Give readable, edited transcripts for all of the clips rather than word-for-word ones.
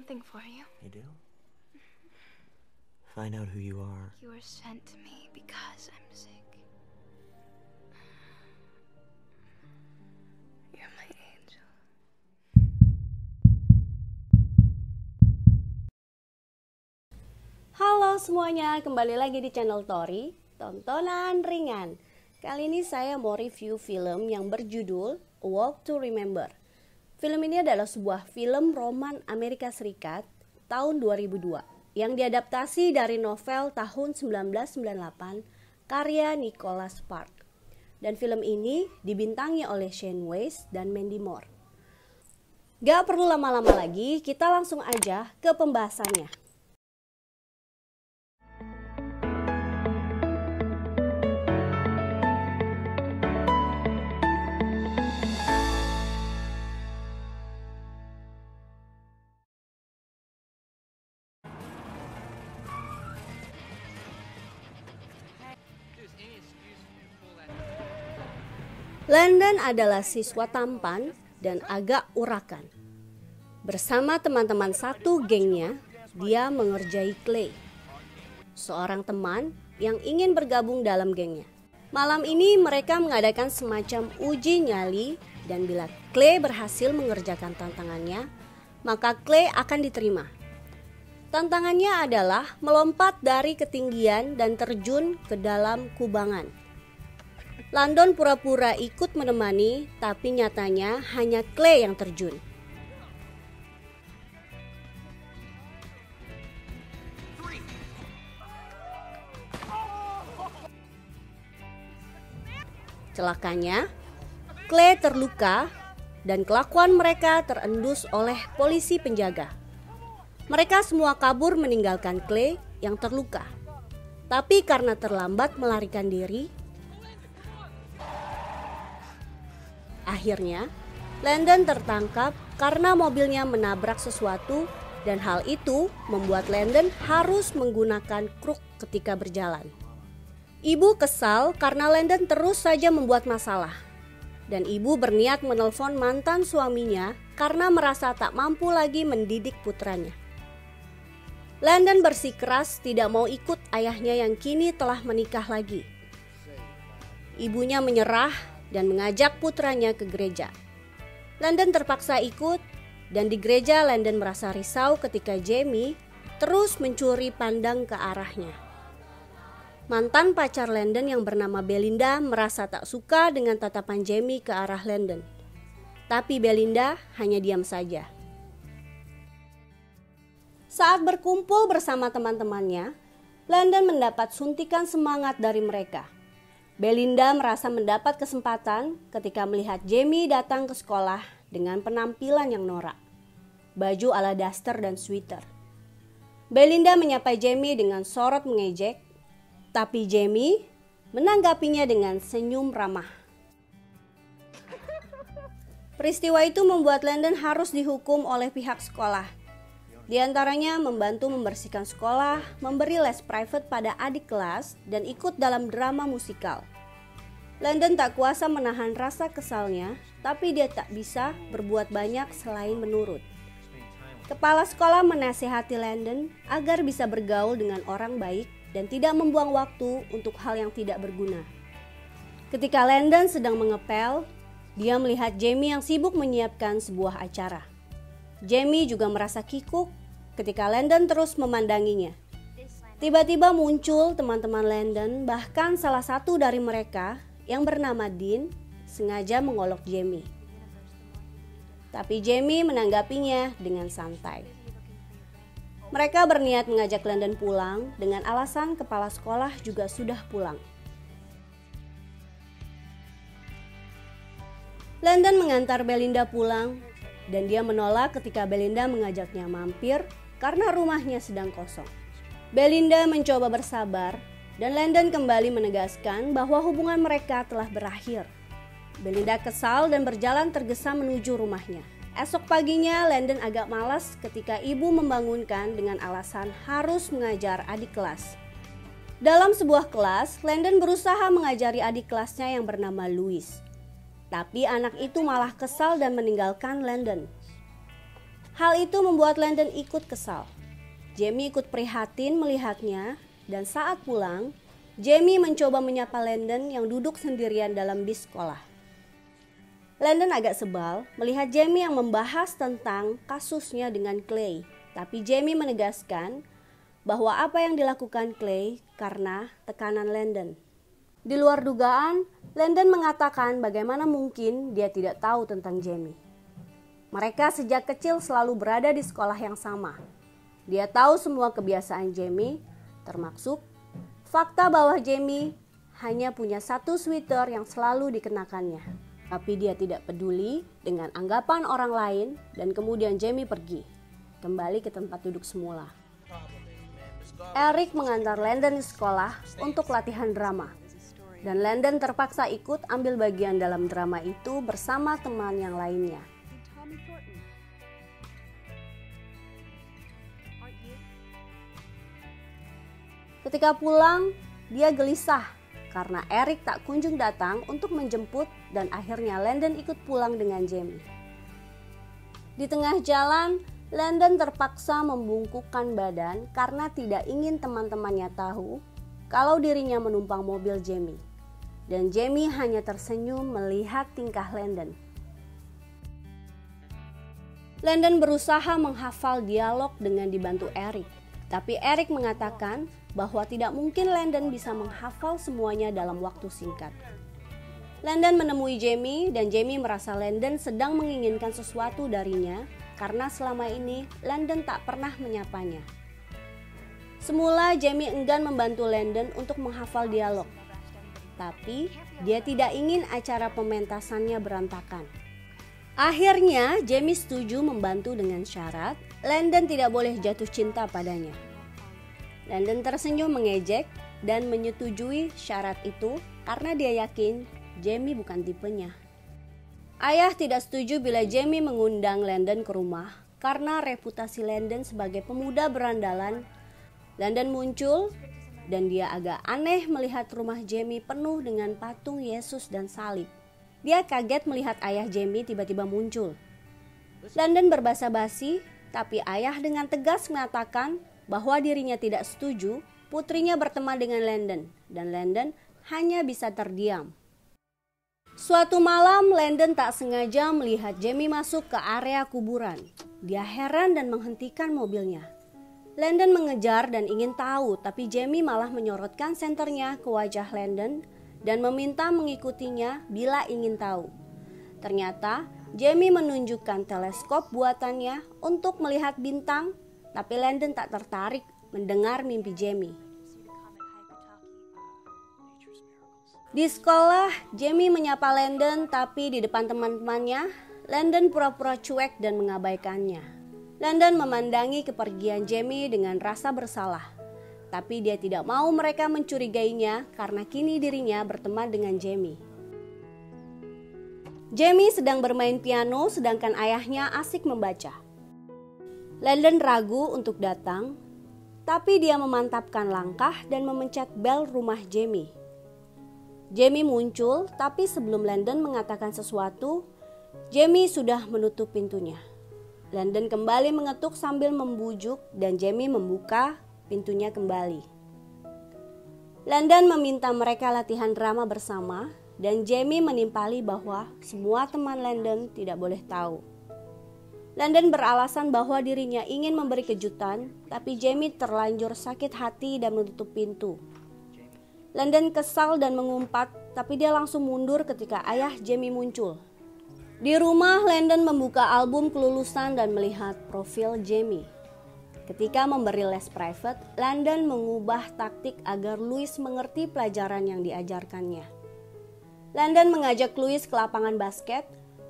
something for you. You do? Find out who you are. You were sent to me because I'm sick. You're my angel. Halo semuanya, kembali lagi di channel Tori, tontonan ringan. Kali ini saya mau review film yang berjudul A Walk to Remember. Film ini adalah sebuah film roman Amerika Serikat tahun 2002 yang diadaptasi dari novel tahun 1998 karya Nicholas Sparks. Dan film ini dibintangi oleh Shane West dan Mandy Moore. Gak perlu lama-lama lagi, kita langsung aja ke pembahasannya. Landon adalah siswa tampan dan agak urakan. Bersama teman-teman satu gengnya, dia mengerjai Clay, seorang teman yang ingin bergabung dalam gengnya. Malam ini mereka mengadakan semacam uji nyali dan bila Clay berhasil mengerjakan tantangannya, maka Clay akan diterima. Tantangannya adalah melompat dari ketinggian dan terjun ke dalam kubangan. Landon pura-pura ikut menemani, tapi nyatanya hanya Clay yang terjun. Celakanya, Clay terluka dan kelakuan mereka terendus oleh polisi penjaga. Mereka semua kabur meninggalkan Clay yang terluka. Tapi karena terlambat melarikan diri, akhirnya, Landon tertangkap karena mobilnya menabrak sesuatu dan hal itu membuat Landon harus menggunakan kruk ketika berjalan. Ibu kesal karena Landon terus saja membuat masalah dan ibu berniat menelpon mantan suaminya karena merasa tak mampu lagi mendidik putranya. Landon bersikeras tidak mau ikut ayahnya yang kini telah menikah lagi. Ibunya menyerah dan mengajak putranya ke gereja. Landon terpaksa ikut dan di gereja Landon merasa risau ketika Jamie terus mencuri pandang ke arahnya. Mantan pacar Landon yang bernama Belinda merasa tak suka dengan tatapan Jamie ke arah Landon. Tapi Belinda hanya diam saja. Saat berkumpul bersama teman-temannya, Landon mendapat suntikan semangat dari mereka. Belinda merasa mendapat kesempatan ketika melihat Jamie datang ke sekolah dengan penampilan yang norak, baju ala daster dan sweater. Belinda menyapa Jamie dengan sorot mengejek, tapi Jamie menanggapinya dengan senyum ramah. Peristiwa itu membuat Landon harus dihukum oleh pihak sekolah. Di antaranya membantu membersihkan sekolah, memberi les private pada adik kelas, dan ikut dalam drama musikal. Landon tak kuasa menahan rasa kesalnya, tapi dia tak bisa berbuat banyak selain menurut. Kepala sekolah menasihati Landon agar bisa bergaul dengan orang baik dan tidak membuang waktu untuk hal yang tidak berguna. Ketika Landon sedang mengepel, dia melihat Jamie yang sibuk menyiapkan sebuah acara. Jamie juga merasa kikuk ketika Landon terus memandanginya. Tiba-tiba muncul teman-teman Landon, bahkan salah satu dari mereka yang bernama Dean sengaja mengolok Jamie. Tapi Jamie menanggapinya dengan santai. Mereka berniat mengajak Landon pulang dengan alasan kepala sekolah juga sudah pulang. Landon mengantar Belinda pulang dan dia menolak ketika Belinda mengajaknya mampir karena rumahnya sedang kosong. Belinda mencoba bersabar dan Landon kembali menegaskan bahwa hubungan mereka telah berakhir. Belinda kesal dan berjalan tergesa menuju rumahnya. Esok paginya Landon agak malas ketika ibu membangunkan dengan alasan harus mengajar adik kelas. Dalam sebuah kelas, Landon berusaha mengajari adik kelasnya yang bernama Louis. Tapi anak itu malah kesal dan meninggalkan Landon. Hal itu membuat Landon ikut kesal. Jamie ikut prihatin melihatnya, dan saat pulang, Jamie mencoba menyapa Landon yang duduk sendirian dalam bis sekolah. Landon agak sebal melihat Jamie yang membahas tentang kasusnya dengan Clay, tapi Jamie menegaskan bahwa apa yang dilakukan Clay karena tekanan Landon. Di luar dugaan, Landon mengatakan bagaimana mungkin dia tidak tahu tentang Jamie. Mereka sejak kecil selalu berada di sekolah yang sama. Dia tahu semua kebiasaan Jamie, termasuk fakta bahwa Jamie hanya punya satu sweater yang selalu dikenakannya. Tapi dia tidak peduli dengan anggapan orang lain dan kemudian Jamie pergi, kembali ke tempat duduk semula. Eric mengantar Landon di sekolah untuk latihan drama. Dan Landon terpaksa ikut ambil bagian dalam drama itu bersama teman yang lainnya. Ketika pulang, dia gelisah karena Eric tak kunjung datang untuk menjemput dan akhirnya Landon ikut pulang dengan Jamie. Di tengah jalan, Landon terpaksa membungkukkan badan karena tidak ingin teman-temannya tahu kalau dirinya menumpang mobil Jamie. Dan Jamie hanya tersenyum melihat tingkah Landon. Landon berusaha menghafal dialog dengan dibantu Eric. Tapi Eric mengatakan bahwa tidak mungkin Landon bisa menghafal semuanya dalam waktu singkat. Landon menemui Jamie dan Jamie merasa Landon sedang menginginkan sesuatu darinya karena selama ini Landon tak pernah menyapanya. Semula Jamie enggan membantu Landon untuk menghafal dialog. Tapi dia tidak ingin acara pementasannya berantakan. Akhirnya Jamie setuju membantu dengan syarat Landon tidak boleh jatuh cinta padanya. Landon tersenyum mengejek dan menyetujui syarat itu karena dia yakin Jamie bukan tipenya. Ayah tidak setuju bila Jamie mengundang Landon ke rumah karena reputasi Landon sebagai pemuda berandalan. Landon muncul dan dia agak aneh melihat rumah Jamie penuh dengan patung Yesus dan salib. Dia kaget melihat ayah Jamie tiba-tiba muncul. Landon berbasa-basi, tapi ayah dengan tegas mengatakan bahwa dirinya tidak setuju putrinya berteman dengan Landon, dan Landon hanya bisa terdiam. Suatu malam, Landon tak sengaja melihat Jamie masuk ke area kuburan. Dia heran dan menghentikan mobilnya. Landon mengejar dan ingin tahu, tapi Jamie malah menyorotkan senternya ke wajah Landon dan meminta mengikutinya bila ingin tahu. Ternyata Jamie menunjukkan teleskop buatannya untuk melihat bintang, tapi Landon tak tertarik mendengar mimpi Jamie. Di sekolah, Jamie menyapa Landon, tapi di depan teman-temannya, Landon pura-pura cuek dan mengabaikannya. Landon memandangi kepergian Jamie dengan rasa bersalah, tapi dia tidak mau mereka mencurigainya karena kini dirinya berteman dengan Jamie. Jamie sedang bermain piano sedangkan ayahnya asik membaca. Landon ragu untuk datang, tapi dia memantapkan langkah dan memencet bel rumah Jamie. Jamie muncul, tapi sebelum Landon mengatakan sesuatu, Jamie sudah menutup pintunya. Landon kembali mengetuk sambil membujuk dan Jamie membuka pintunya kembali. Landon meminta mereka latihan drama bersama dan Jamie menimpali bahwa semua teman Landon tidak boleh tahu. Landon beralasan bahwa dirinya ingin memberi kejutan, tapi Jamie terlanjur sakit hati dan menutup pintu. Landon kesal dan mengumpat, tapi dia langsung mundur ketika ayah Jamie muncul. Di rumah, Landon membuka album kelulusan dan melihat profil Jamie. Ketika memberi les private, Landon mengubah taktik agar Louis mengerti pelajaran yang diajarkannya. Landon mengajak Louis ke lapangan basket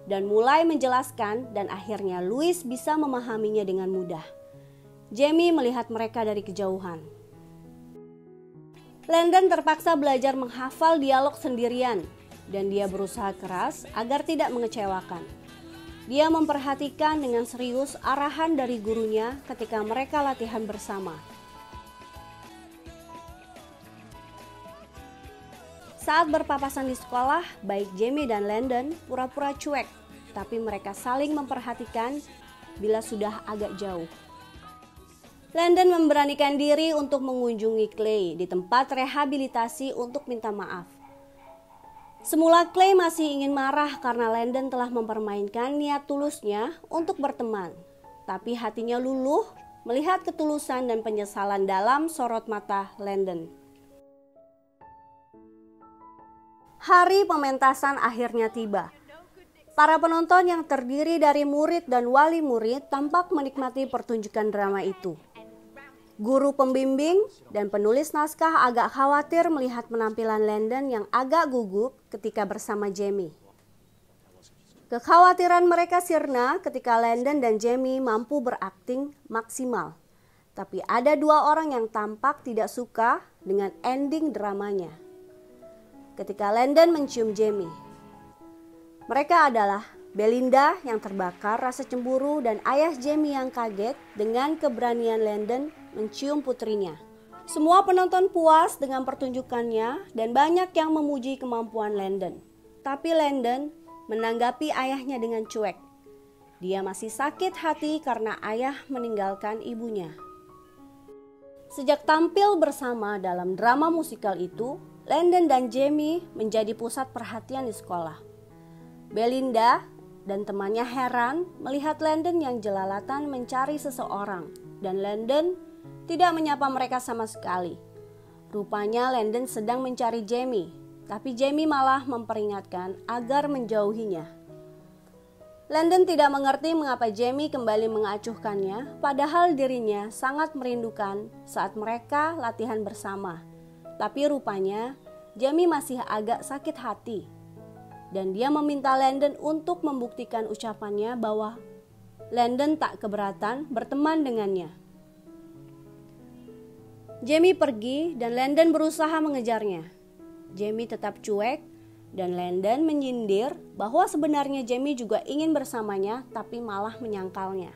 dan mulai menjelaskan, dan akhirnya Louis bisa memahaminya dengan mudah. Jamie melihat mereka dari kejauhan. Landon terpaksa belajar menghafal dialog sendirian dan dia berusaha keras agar tidak mengecewakan. Dia memperhatikan dengan serius arahan dari gurunya ketika mereka latihan bersama. Saat berpapasan di sekolah, baik Jamie dan Landon pura-pura cuek, tapi mereka saling memperhatikan bila sudah agak jauh. Landon memberanikan diri untuk mengunjungi Clay di tempat rehabilitasi untuk minta maaf. Semula Clay masih ingin marah karena Landon telah mempermainkan niat tulusnya untuk berteman. Tapi hatinya luluh melihat ketulusan dan penyesalan dalam sorot mata Landon. Hari pementasan akhirnya tiba. Para penonton yang terdiri dari murid dan wali murid tampak menikmati pertunjukan drama itu. Guru pembimbing dan penulis naskah agak khawatir melihat penampilan Landon yang agak gugup ketika bersama Jamie. Kekhawatiran mereka sirna ketika Landon dan Jamie mampu berakting maksimal. Tapi ada dua orang yang tampak tidak suka dengan ending dramanya. Ketika Landon mencium Jamie. Mereka adalah Belinda yang terbakar rasa cemburu dan ayah Jamie yang kaget dengan keberanian Landon mencium putrinya. Semua penonton puas dengan pertunjukannya dan banyak yang memuji kemampuan Landon. Tapi Landon menanggapi ayahnya dengan cuek. Dia masih sakit hati karena ayah meninggalkan ibunya. Sejak tampil bersama dalam drama musikal itu, Landon dan Jamie menjadi pusat perhatian di sekolah. Belinda dan temannya heran melihat Landon yang jelalatan mencari seseorang dan Landon tidak menyapa mereka sama sekali. Rupanya Landon sedang mencari Jamie, tapi Jamie malah memperingatkan agar menjauhinya. Landon tidak mengerti mengapa Jamie kembali mengacuhkannya, padahal dirinya sangat merindukan saat mereka latihan bersama. Tapi rupanya Jamie masih agak sakit hati. Dan dia meminta Landon untuk membuktikan ucapannya bahwa Landon tak keberatan berteman dengannya. Jamie pergi dan Landon berusaha mengejarnya. Jamie tetap cuek dan Landon menyindir bahwa sebenarnya Jamie juga ingin bersamanya tapi malah menyangkalnya.